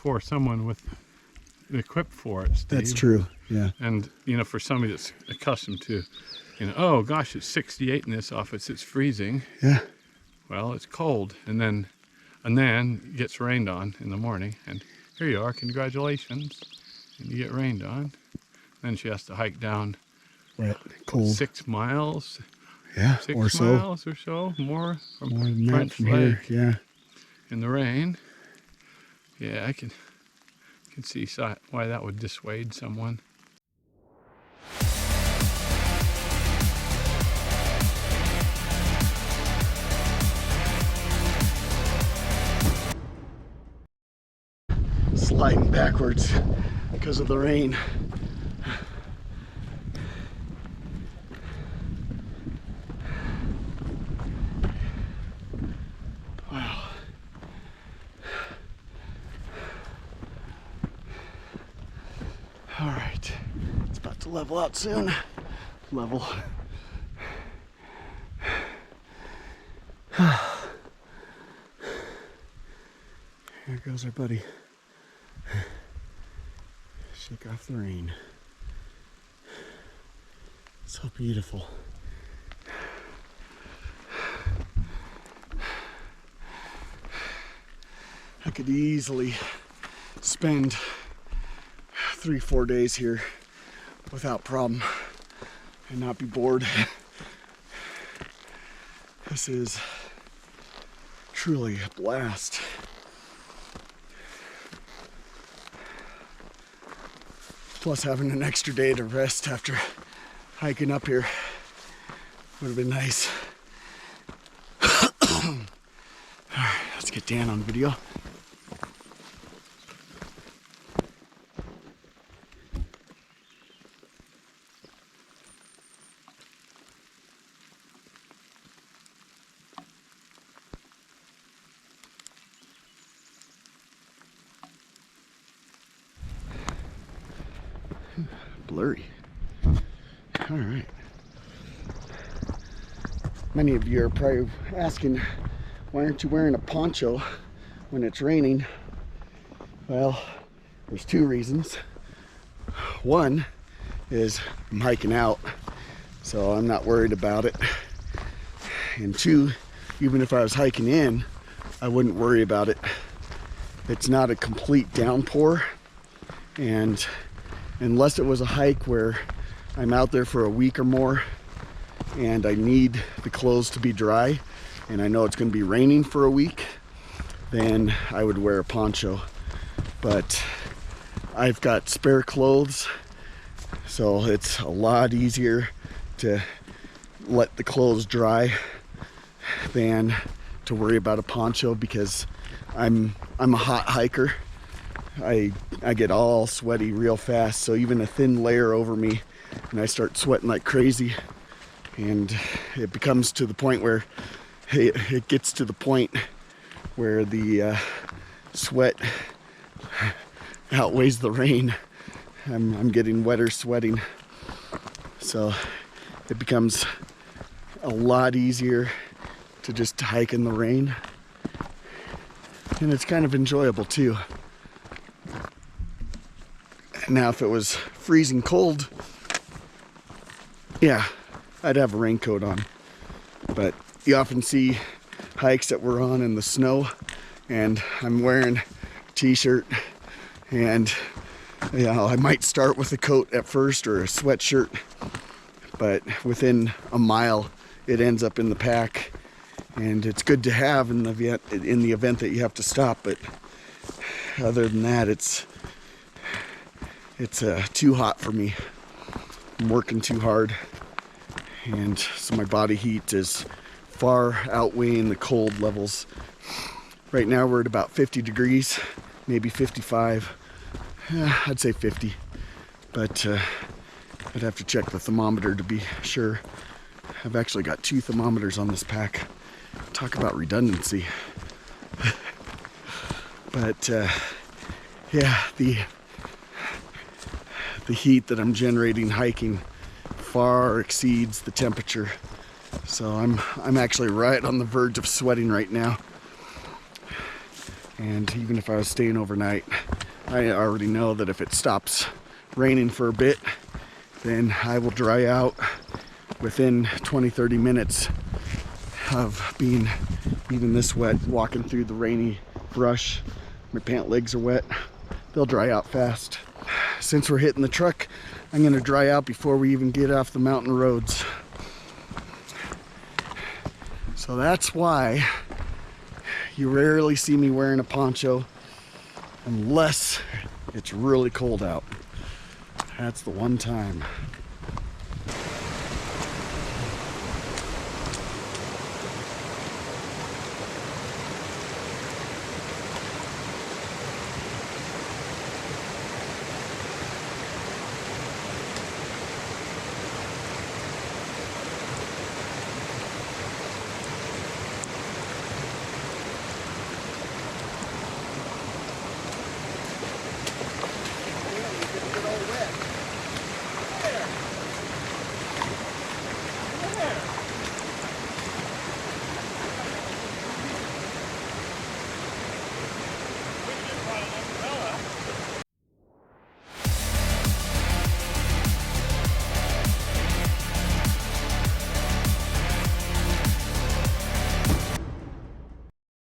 for someone with equipped for it, Steve. That's true, yeah. And, you know, for somebody that's accustomed to, you know, oh gosh, it's 68 in this office, it's freezing. Yeah. Well, it's cold, and then it gets rained on in the morning, and here you are, congratulations, and you get rained on. Then she has to hike down, Right, cold. 6 miles. Yeah, 6 miles or so, more from French from Lake here, yeah. in the rain. Yeah, I can see why that would dissuade someone. Sliding backwards because of the rain. Wow. All right, it's about to level out soon. Level. Here goes our buddy. Shake off the rain. So beautiful. I could easily spend 3-4 days here without problem and not be bored. This is truly a blast. Plus having an extra day to rest after hiking up here would have been nice. All right, let's get Dan on video. Blurry. All right. Many of you are probably asking, why aren't you wearing a poncho when it's raining? Well, there's 2 reasons. One is I'm hiking out, so I'm not worried about it. And 2, even if I was hiking in, I wouldn't worry about it. It's not a complete downpour, and unless it was a hike where I'm out there for a week or more and I need the clothes to be dry and I know it's going to be raining for a week, then I would wear a poncho. But I've got spare clothes, so it's a lot easier to let the clothes dry than to worry about a poncho, because I'm a hot hiker. I get all sweaty real fast, so even a thin layer over me and I start sweating like crazy, and it becomes to the point where it gets to the point where the sweat outweighs the rain. I'm getting wetter sweating, so it becomes a lot easier to just hike in the rain, and it's kind of enjoyable too. Now, if it was freezing cold, yeah, I'd have a raincoat on. But you often see hikes that we're on in the snow, and I'm wearing a t-shirt, and you know, I might start with a coat at first or a sweatshirt, but within a mile it ends up in the pack, and it's good to have in the event that you have to stop. But other than that, it's too hot for me. I'm working too hard, and so my body heat is far outweighing the cold levels. Right now we're at about 50 degrees, maybe 55. I'd say 50, but I'd have to check the thermometer to be sure. I've actually got 2 thermometers on this pack. Talk about redundancy. But yeah, the heat that I'm generating hiking far exceeds the temperature, so I'm actually right on the verge of sweating right now. And even if I was staying overnight, I already know that if it stops raining for a bit, then I will dry out within 20-30 minutes of being even this wet, walking through the rainy brush. My pant legs are wet. They'll dry out fast. Since we're hitting the truck, I'm gonna dry out before we even get off the mountain roads. So that's why you rarely see me wearing a poncho unless it's really cold out. That's the one time.